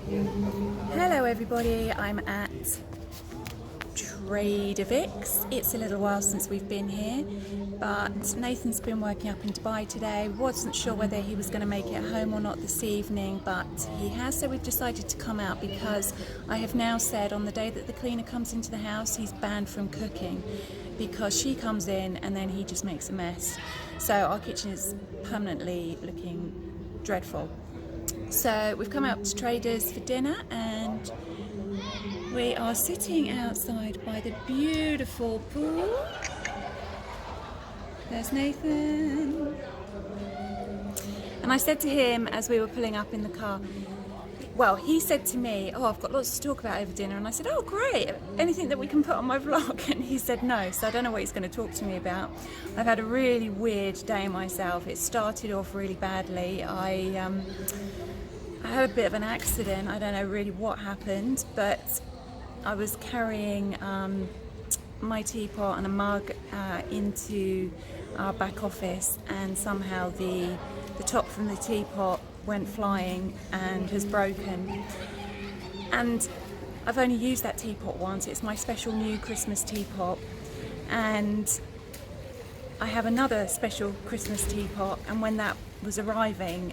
Hello everybody, I'm at Trader Vic's. It's a little while since we've been here, but Nathan's been working up in Dubai today. Wasn't sure whether he was going to make it home or not this evening, but he has, so we've decided to come out because I have now said on the day that the cleaner comes into the house, he's banned from cooking because she comes in and then he just makes a mess. So our kitchen is permanently looking dreadful. So we've come out to Traders for dinner and we are sitting outside by the beautiful pool. There's Nathan. And I said to him as we were pulling up in the car, well, he said to me, oh, I've got lots to talk about over dinner. And I said, oh, great. Anything that we can put on my vlog? And he said no. So I don't know what he's going to talk to me about. I've had a really weird day myself. It started off really badly. I had a bit of an accident. I don't know really what happened, but I was carrying my teapot and a mug into our back office, and somehow the top from the teapot went flying and has broken. And I've only used that teapot once. It's my special new Christmas teapot, and I have another special Christmas teapot, and when that was arriving,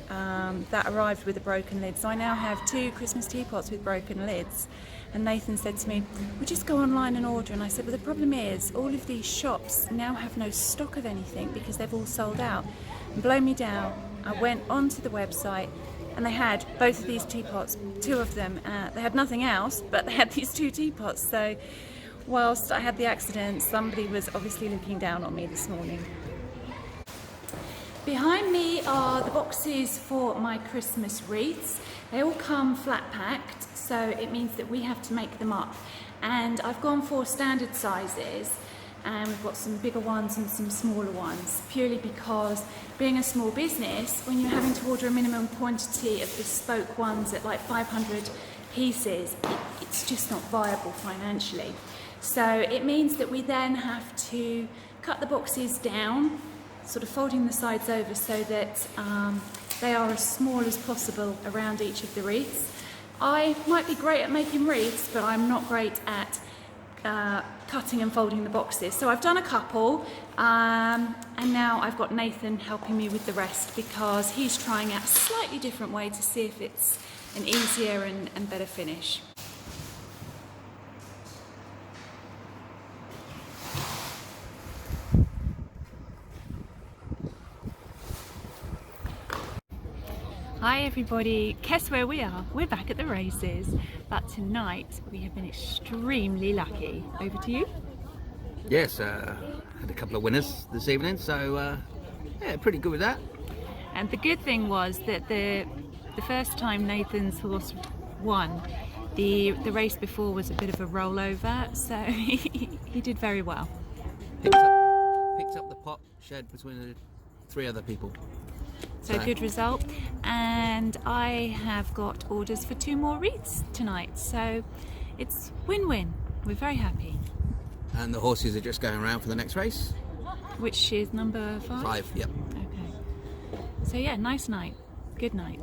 that arrived with a broken lid. So I now have two Christmas teapots with broken lids. And Nathan said to me, we'll just go online and order. And I said, well, the problem is all of these shops now have no stock of anything because they've all sold out. And blow me down, I went onto the website and they had both of these teapots, two of them. They had nothing else, but they had these two teapots. So whilst I had the accident, somebody was obviously looking down on me this morning. Behind me are the boxes for my Christmas wreaths. They all come flat packed, so it means that we have to make them up. And I've gone for standard sizes, and we've got some bigger ones and some smaller ones, purely because being a small business, when you're having to order a minimum quantity of bespoke ones at like 500 pieces, it's just not viable financially. So it means that we then have to cut the boxes down, sort of folding the sides over so that they are as small as possible around each of the wreaths. I might be great at making wreaths, but I'm not great at cutting and folding the boxes. So I've done a couple, and now I've got Nathan helping me with the rest because he's trying out a slightly different way to see if it's an easier and better finish. Hi everybody, guess where we are? We're back at the races, but tonight we have been extremely lucky. Over to you. Yes, had a couple of winners this evening, so yeah, pretty good with that. And the good thing was that the first time Nathan's horse won, the race before was a bit of a rollover, so he did very well. Picked up the pot shed between the three other people. So good result, and I have got orders for 2 more wreaths tonight, so it's win-win. We're very happy. And the horses are just going around for the next race. Which is number 5? 5, yep. Okay. So yeah, nice night. Good night.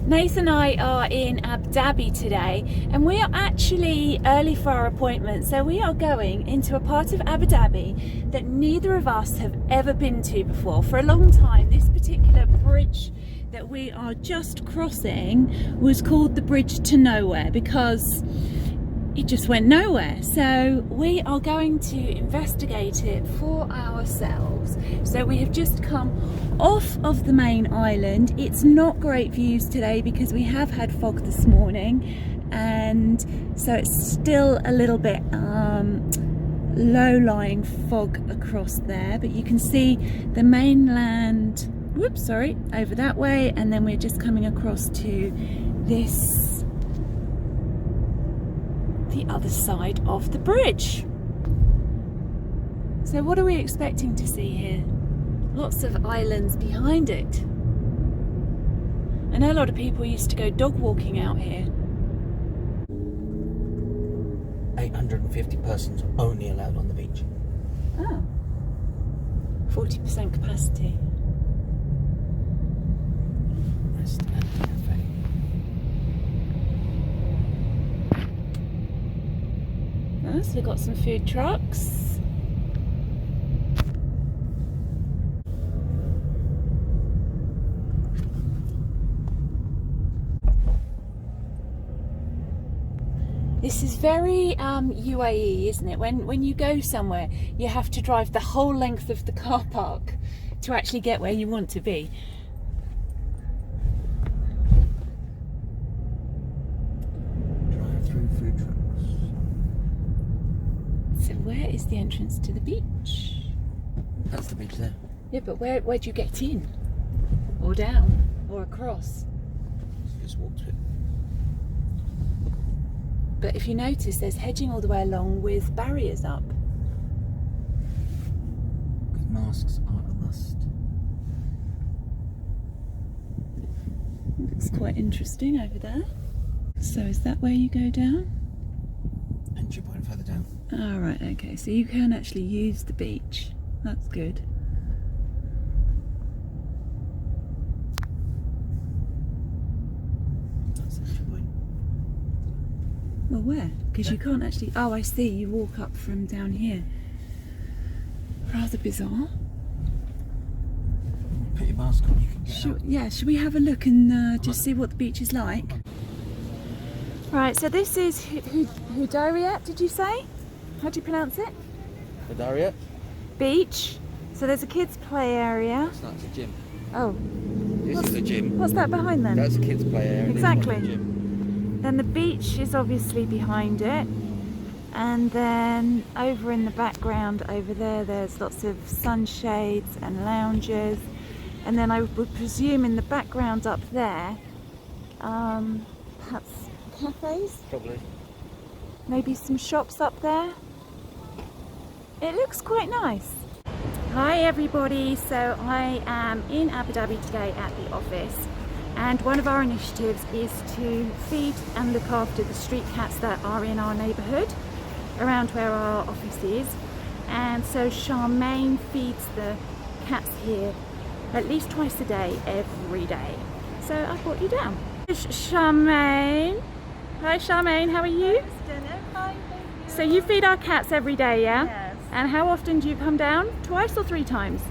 Nathan and I are in Abu Dhabi today, and we are actually early for our appointment, so we are going into a part of Abu Dhabi that neither of us have ever been to before. For a long time, this particular bridge that we are just crossing was called the Bridge to Nowhere because it just went nowhere. So we are going to investigate it for ourselves. So we have just come off of the main island. It's not great views today because we have had fog this morning, and so it's still a little bit low-lying fog across there, but you can see the mainland, whoops, sorry, over that way, and then we're just coming across to this, the other side of the bridge. So what are we expecting to see here? Lots of islands behind it. I know a lot of people used to go dog walking out here. 850 persons only allowed on the beach. 40% capacity. Rest and cafe. Oh, so we've got some food trucks. This is very UAE, isn't it? When you go somewhere, you have to drive the whole length of the car park to actually get where you want to be. Drive-through food trucks. So where is the entrance to the beach? That's the beach there. Yeah, but where do you get in? Or down? Or across? You just walk to it. But if you notice, there's hedging all the way along with barriers up. Because masks are a must. Looks quite interesting over there. So is that where you go down? Entry point further down. Oh, right, okay. So you can actually use the beach. That's good. That's entry point. Well, where? Because you can't actually... Oh, I see. You walk up from down here. Rather bizarre. Put your mask on, you can get out. Yeah, should we have a look and just see what the beach is like? Right, so this is Hudariat, did you say? How do you pronounce it? Hudariat? Beach. So there's a kids' play area. That's a gym. Oh, This is a gym. what's that behind then? That's a kids' play area. Exactly. This is a gym. Then the beach is obviously behind it. And then over in the background over there, there's lots of sunshades and lounges. And then I would presume in the background up there, perhaps cafes? Probably. Maybe some shops up there. It looks quite nice. Hi everybody, so I am in Abu Dhabi today at the office, and one of our initiatives is to feed and look after the street cats that are in our neighbourhood around where our office is. And so Charmaine feeds the cats here at least twice a day, every day. So I brought you down. Charmaine. Hi Charmaine, how are you? Hi, thank you. So you feed our cats every day, yeah? Yes. And how often do you come down? Twice or 3 times?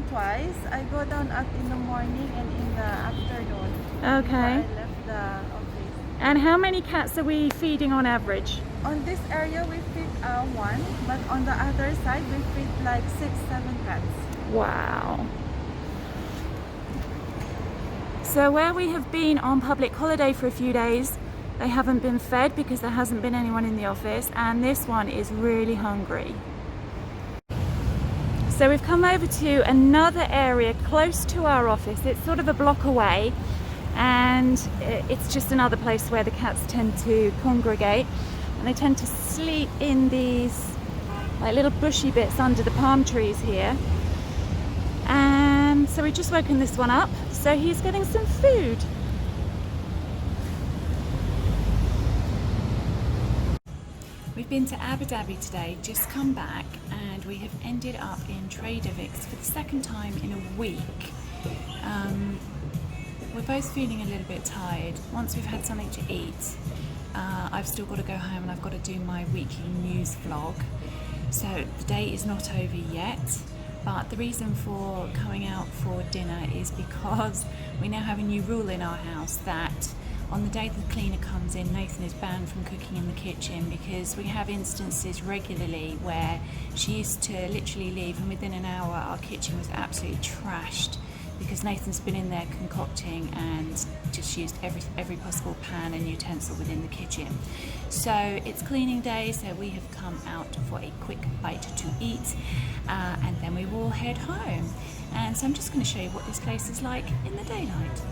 Twice. I go down in the morning and in the afternoon. Okay. Before I left the office. And how many cats are we feeding on average? On this area we feed 1, but on the other side we feed like 6, 7 cats. Wow. So where we have been on public holiday for a few days, they haven't been fed because there hasn't been anyone in the office, and this one is really hungry. So we've come over to another area close to our office. It's sort of a block away, and it's just another place where the cats tend to congregate, and they tend to sleep in these like little bushy bits under the palm trees here. And so we've just woken this one up, so he's getting some food. We've been to Abu Dhabi today, just come back, and we have ended up in Trader Vic's for the second time in a week. We're both feeling a little bit tired. Once we've had something to eat, I've still got to go home and I've got to do my weekly news vlog. So the day is not over yet, but the reason for coming out for dinner is because we now have a new rule in our house that on the day the cleaner comes in, Nathan is banned from cooking in the kitchen, because we have instances regularly where she used to literally leave and within an hour our kitchen was absolutely trashed because Nathan's been in there concocting and just used every possible pan and utensil within the kitchen. So it's cleaning day, so we have come out for a quick bite to eat, and then we will head home. And so I'm just going to show you what this place is like in the daylight.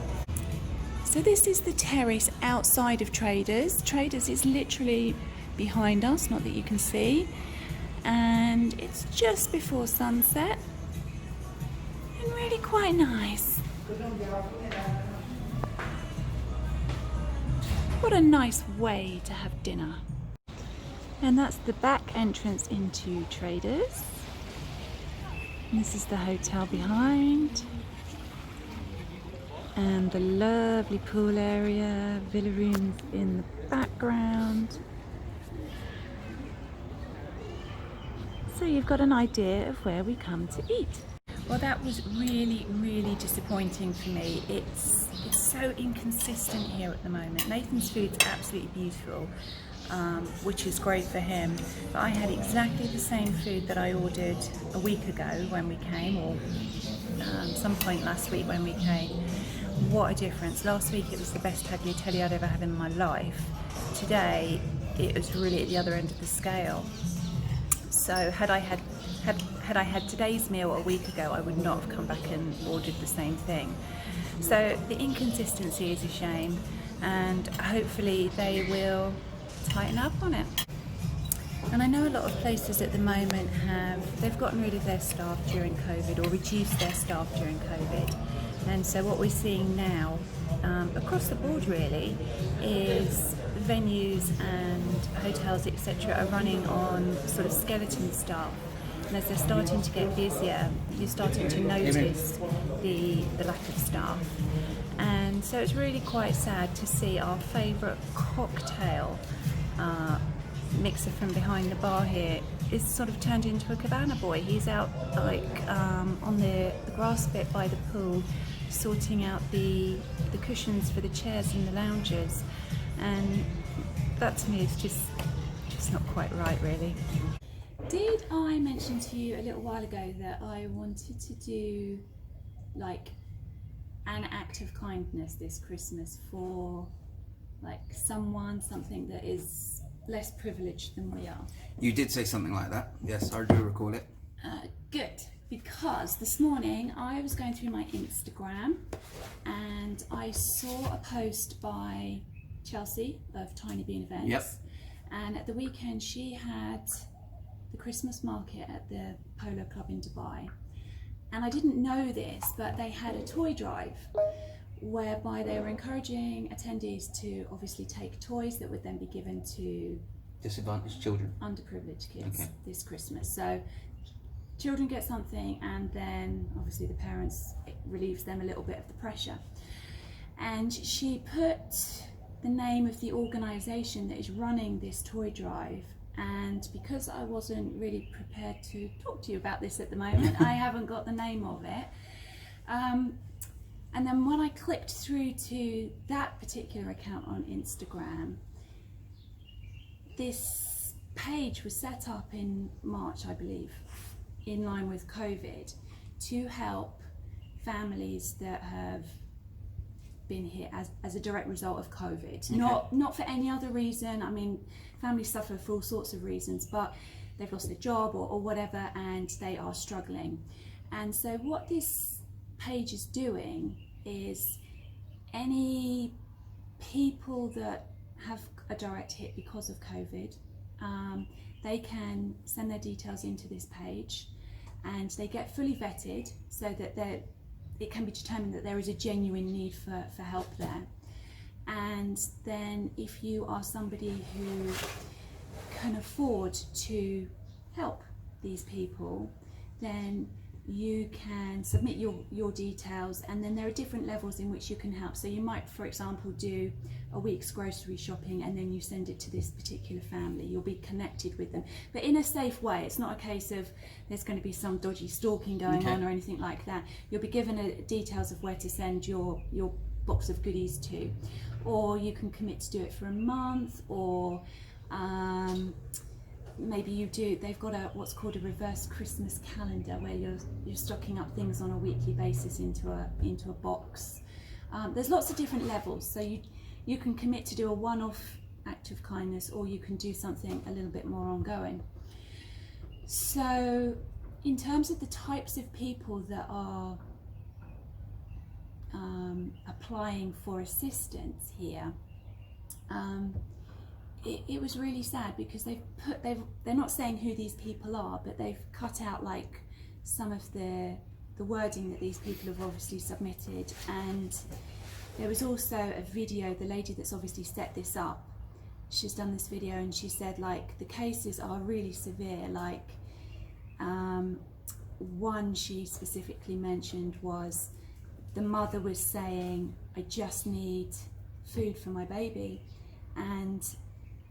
So this is the terrace outside of Traders. Traders is literally behind us, not that you can see, and it's just before sunset and really quite nice. What a nice way to have dinner. And that's the back entrance into Traders. And this is the hotel behind. And the lovely pool area, villa rooms in the background. So you've got an idea of where we come to eat. Well, that was really, really disappointing for me. It's so inconsistent here at the moment. Nathan's food's absolutely beautiful, which is great for him. But I had exactly the same food that I ordered a week ago when we came, or some point last week when we came. What a difference. Last week it was the best tagliatelle I'd ever had in my life. Today it was really at the other end of the scale. So had I had today's meal a week ago, I would not have come back and ordered the same thing. So the inconsistency is a shame, and hopefully they will tighten up on it. And I know a lot of places at the moment they've gotten rid of their staff during COVID or reduced their staff during COVID. And so what we're seeing now across the board really is venues and hotels, etc., are running on sort of skeleton staff. And as they're starting to get busier, you're starting to notice the lack of staff. And so it's really quite sad to see our favourite cocktail mixer from behind the bar here is sort of turned into a cabana boy. He's out like on the grass bit by the pool, sorting out the cushions for the chairs in the lounges, and that to me is just not quite right, really. Did I mention to you a little while ago that I wanted to do like an act of kindness this Christmas for like something that is less privileged than we are? You did say something like that. Yes, I do recall it. Good, because this morning I was going through my Instagram and I saw a post by Chelsea of Tiny Bean Events. Yep. And at the weekend she had the Christmas market at the Polo Club in Dubai. And I didn't know this, but they had a toy drive whereby they were encouraging attendees to obviously take toys that would then be given to Disadvantaged children. underprivileged kids Okay. this Christmas. So children get something, and then obviously the parents, it relieves them a little bit of the pressure. And she put the name of the organisation that is running this toy drive, and because I wasn't really prepared to talk to you about this at the moment, I haven't got the name of it. And then when I clicked through to that particular account on Instagram, this page was set up in March, I believe, in line with COVID, to help families that have been hit as a direct result of COVID. Okay. Not for any other reason. I mean, families suffer for all sorts of reasons, but they've lost their job or whatever, and they are struggling. And so what this page is doing is any people that have a direct hit because of COVID, they can send their details into this page, and they get fully vetted so that it can be determined that there is a genuine need for help there. And then if you are somebody who can afford to help these people, then you can submit your details, and then there are different levels in which you can help. So you might, for example, do a week's grocery shopping and then you send it to this particular family. You'll be connected with them, but in a safe way. It's not a case of there's going to be some dodgy stalking going on or anything like that. You'll be given details of where to send your box of goodies to, or you can commit to do it for a month, or maybe you do. They've got what's called a reverse Christmas calendar, where you're stocking up things on a weekly basis into a box. There's lots of different levels, so you can commit to do a one-off act of kindness, or you can do something a little bit more ongoing. So in terms of the types of people that are applying for assistance here, it was really sad, because they're not saying who these people are, but they've cut out like some of the wording that these people have obviously submitted. And there was also a video, the lady that's obviously set this up, she's done this video, and she said like the cases are really severe, like one she specifically mentioned was the mother was saying, I just need food for my baby. And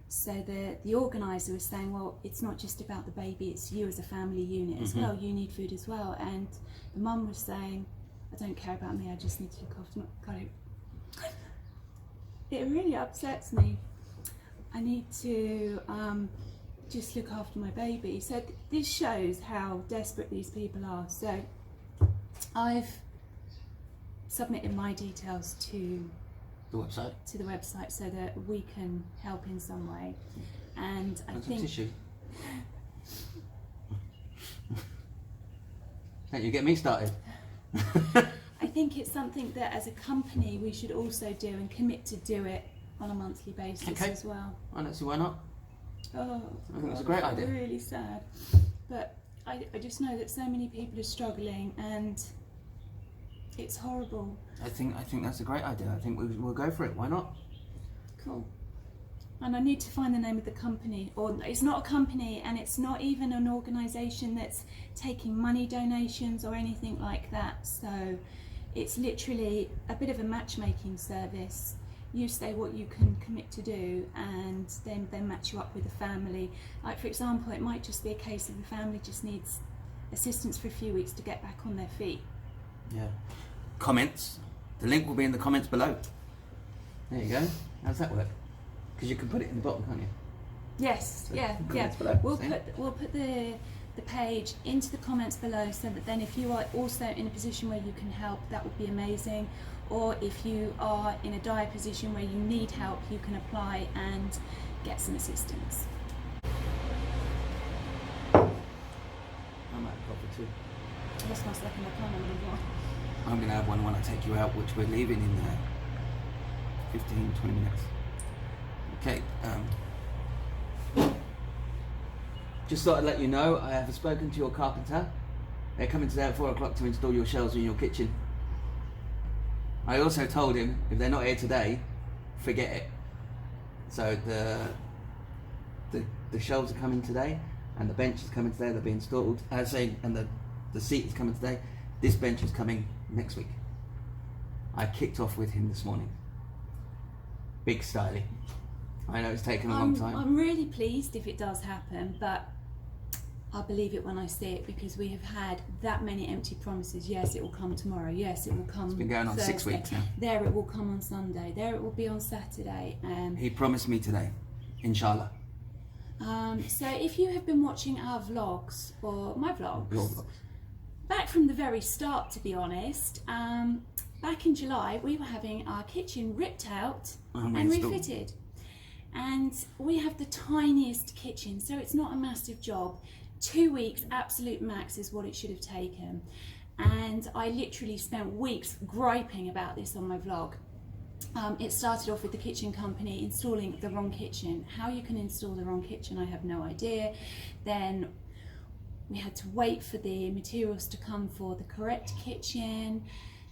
so the organizer was saying, well, it's not just about the baby, it's you as a family unit as well. You need food as well. And the mum was saying, I don't care about me, I just need to look after my... God, it really upsets me. I need to just look after my baby. So this shows how desperate these people are. So I've submitted my details to The website. so that we can help in some way. And I think Tissue. Don't you get me started? I think it's something that as a company we should also do and commit to do it on a monthly basis as well. I don't see why not. Oh, I think it's a great idea. Really sad. But I just know that so many people are struggling and it's horrible. I think that's a great idea. I think we'll go for it. Why not? Cool. And I need to find the name of the company. Or it's not a company, and it's not even an organisation that's taking money donations or anything like that. So it's literally a bit of a matchmaking service. You say what you can commit to do, and then they match you up with a family. Like for example, it might just be a case of the family just needs assistance for a few weeks to get back on their feet. Yeah. Comments. The link will be in the comments below. There you go. How's that work? Because you can put it in the bottom, can't you? Yes, So, yeah. comments below, We'll see? put the page into the comments below, so that then if you are also in a position where you can help, that would be amazing. Or if you are in a dire position where you need help, you can apply and get some assistance. I might have coffee too. I lost my second, I can't remember. I'm going to have one when I take you out, which we're leaving in 15, 20 minutes. Okay. Just thought I'd let you know, I have spoken to your carpenter. They're coming today at 4 o'clock to install your shelves in your kitchen. I also told him, if they're not here today, forget it. So the shelves are coming today, and the bench is coming today, they'll be installed. And the seat is coming today. This bench is coming next week. I kicked off with him this morning. Big styly. I know it's taken a long time. I'm really pleased if it does happen, but I'll believe it when I see it, because we have had that many empty promises. Yes, it will come tomorrow. Yes, it will come. It's been going on Thursday. 6 weeks now. There, it will come on Sunday. There, it will be on Saturday. He promised me today, inshallah. So if you have been watching our vlogs, or my vlogs, Your vlogs. back from the very start, to be honest, back in July we were having our kitchen ripped out and installed. refitted. And we have the tiniest kitchen, so it's not a massive job. 2 weeks, absolute max, is what it should have taken. And I literally spent weeks griping about this on my vlog. It started off with the kitchen company installing the wrong kitchen. How you can install the wrong kitchen, I have no idea. Then we had to wait for the materials to come for the correct kitchen.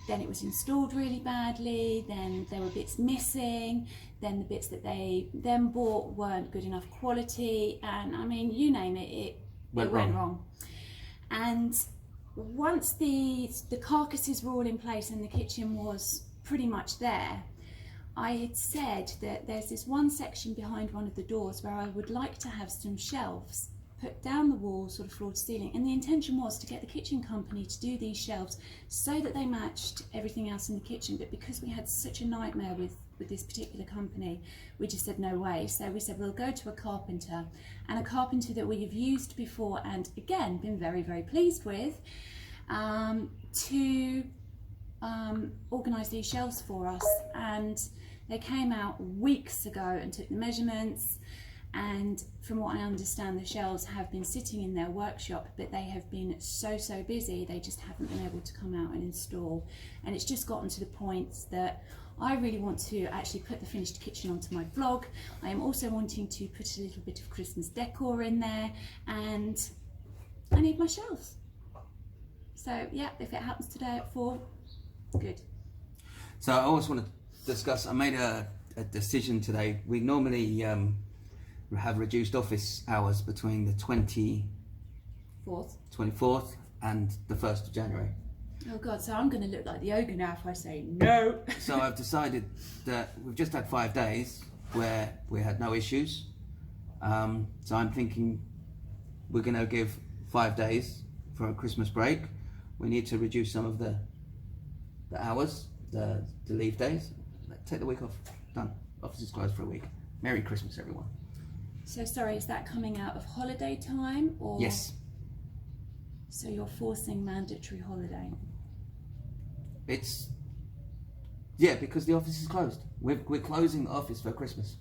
Then it was installed really badly. Then there were bits missing. Then the bits that they then bought weren't good enough quality. And I mean, you name it, it went wrong. And once the carcasses were all in place and the kitchen was pretty much there, I had said that there's this one section behind one of the doors where I would like to have some shelves put down the wall, sort of floor to ceiling, and the intention was to get the kitchen company to do these shelves so that they matched everything else in the kitchen. But because we had such a nightmare with this particular company, we just said no way. So we said we'll go to a carpenter, and a carpenter that we have used before and again been very, very pleased with, to organise these shelves for us. And they came out weeks ago and took the measurements. And from what I understand, the shelves have been sitting in their workshop, but they have been so busy, they just haven't been able to come out and install. And it's just gotten to the point that I really want to actually put the finished kitchen onto my vlog. I am also wanting to put a little bit of Christmas decor in there, and I need my shelves. So yeah, if it happens today at 4, good. So I always want to discuss, I made a decision today. We normally have reduced office hours between the 24th and the 1st of January. Oh God, so I'm going to look like the ogre now if I say no. So I've decided that we've just had 5 days where we had no issues. So I'm thinking we're going to give 5 days for a Christmas break. We need to reduce some of the hours, the leave days. Take the week off. Done. Office is closed for a week. Merry Christmas, everyone. So sorry, is that coming out of holiday time or? Yes. So you're forcing mandatory holiday? It's, yeah, because the office is closed. We're closing the office for Christmas.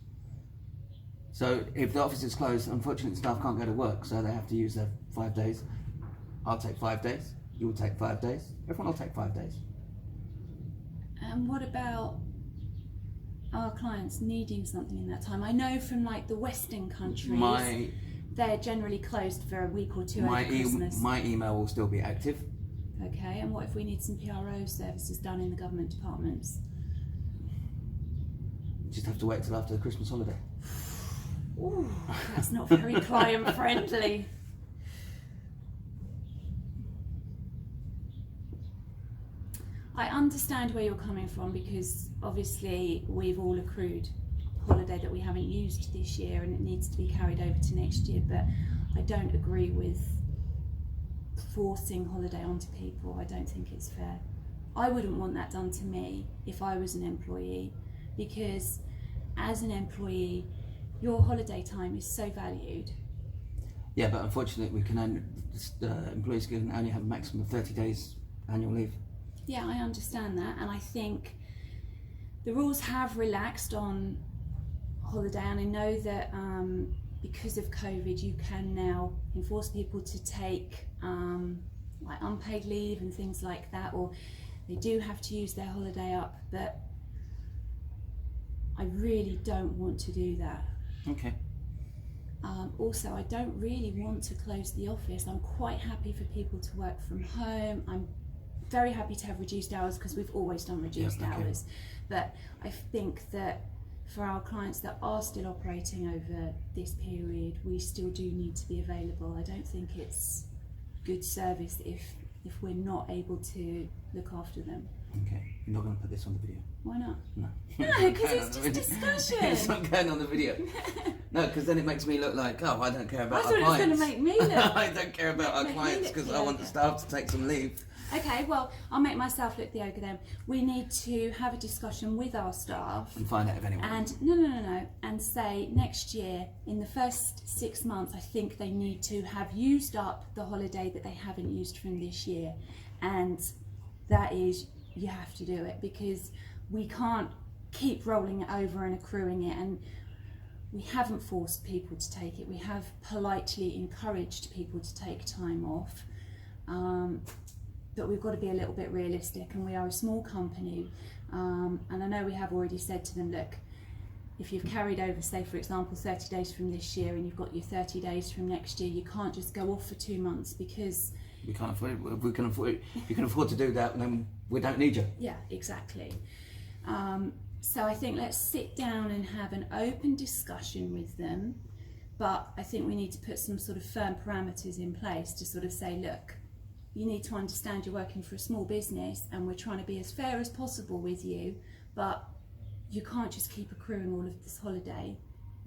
So if the office is closed, unfortunately staff can't go to work, so they have to use their 5 days. I'll take 5 days. You'll take 5 days. Everyone will take 5 days. And what about our clients needing something in that time? I know from like the Western countries, they're generally closed for a week or two over Christmas. My email will still be active. Okay, and what if we need some PRO services done in the government departments? You just have to wait till after the Christmas holiday. Ooh, that's not very client friendly. I understand where you're coming from because obviously we've all accrued holiday that we haven't used this year and it needs to be carried over to next year, but I don't agree with forcing holiday onto people. I don't think it's fair. I wouldn't want that done to me if I was an employee, because as an employee your holiday time is so valued. Yeah, but unfortunately we can only, employees can only have a maximum of 30 days annual leave. Yeah, I understand that, and I think the rules have relaxed on holiday, and I know that because of COVID you can now enforce people to take like unpaid leave and things like that, or they do have to use their holiday up, but I really don't want to do that. Okay. Also, I don't really want to close the office. I'm quite happy for people to work from home. I'm very happy to have reduced hours because we've always done reduced hours, but I think that for our clients that are still operating over this period, we still do need to be available. I don't think it's good service if we're not able to look after them. Okay, you're not going to put this on the video? Why not? No. No, because it's just discussion. It's not going on the video. No, because then it makes me look like, oh, I don't care about our clients. I thought it was going to make me look. I don't care about our clients because I want the staff to take some leave. Okay, well, I'll make myself look the ogre then. We need to have a discussion with our staff. And find out if anyone... And, no. And say next year, in the first 6 months, I think they need to have used up the holiday that they haven't used from this year. And that is, you have to do it because we can't keep rolling it over and accruing it. And we haven't forced people to take it. We have politely encouraged people to take time off. But we've got to be a little bit realistic, and we are a small company, and I know we have already said to them, look, if you've carried over, say for example 30 days from this year and you've got your 30 days from next year, you can't just go off for 2 months because we can't afford it. If you can afford to do that, then we don't need you. Yeah, exactly. So I think let's sit down and have an open discussion with them, but I think we need to put some sort of firm parameters in place to sort of say, look, you need to understand you're working for a small business and we're trying to be as fair as possible with you, but you can't just keep accruing all of this holiday.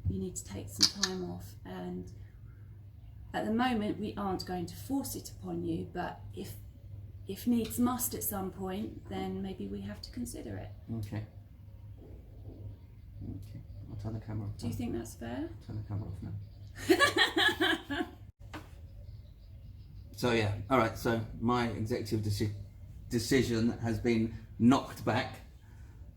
You need to take some time off, and at the moment we aren't going to force it upon you, but if needs must at some point, then maybe we have to consider it. Okay. I'll turn the camera off. Do you think that's fair? Turn the camera off now. So yeah, all right. So my executive decision has been knocked back,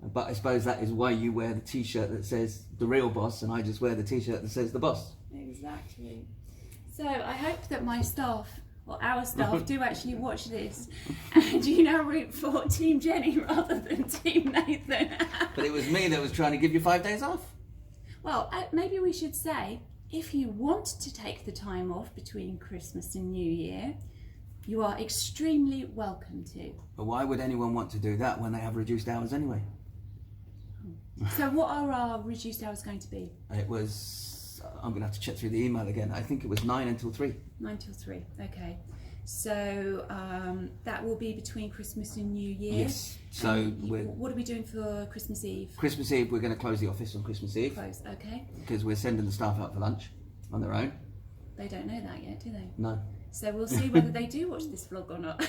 but I suppose that is why you wear the T-shirt that says the real boss, and I just wear the T-shirt that says the boss. Exactly. So I hope that my staff, or our staff, do actually watch this, and you now root for Team Jenny rather than Team Nathan. But it was me that was trying to give you 5 days off. Well, maybe we should say, if you want to take the time off between Christmas and New Year, you are extremely welcome to. But why would anyone want to do that when they have reduced hours anyway? So what are our reduced hours going to be? It was, I'm going to have to check through the email again. I think it was 9 until 3. 9 till 3, okay. So that will be between Christmas and New Year. Yes. So what are we doing for Christmas Eve? Christmas Eve, we're going to close the office on Christmas Eve. Close, okay. Because we're sending the staff out for lunch on their own. They don't know that yet, do they? No. So we'll see whether they do watch this vlog or not.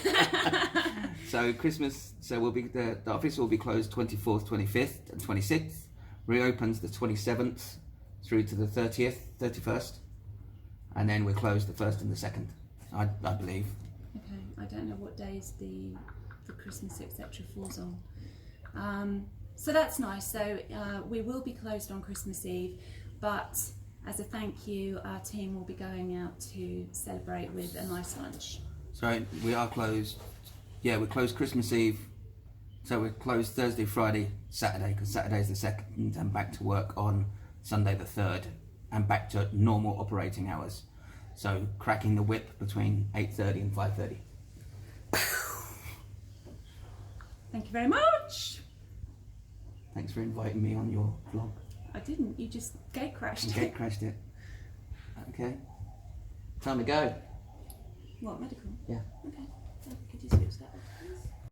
So Christmas, so we'll be the office will be closed 24th, 25th, and 26th. Reopens the 27th through to the 30th, 31st, and then we're closed the 1st and the 2nd. I believe. Okay, I don't know what days the Christmas etc. falls on. So that's nice. So we will be closed on Christmas Eve, but as a thank you, our team will be going out to celebrate with a nice lunch. So we are closed. Yeah, we're closed Christmas Eve. So we're closed Thursday, Friday, Saturday, because Saturday's the 2nd, and back to work on Sunday the 3rd, and back to normal operating hours. So cracking the whip between 8:30 and 5:30. Thank you very much. Thanks for inviting me on your vlog. I didn't. You just gate crashed. Gate crashed it. Okay. Time to go. What, medical? Yeah. Okay. So could you switch that off?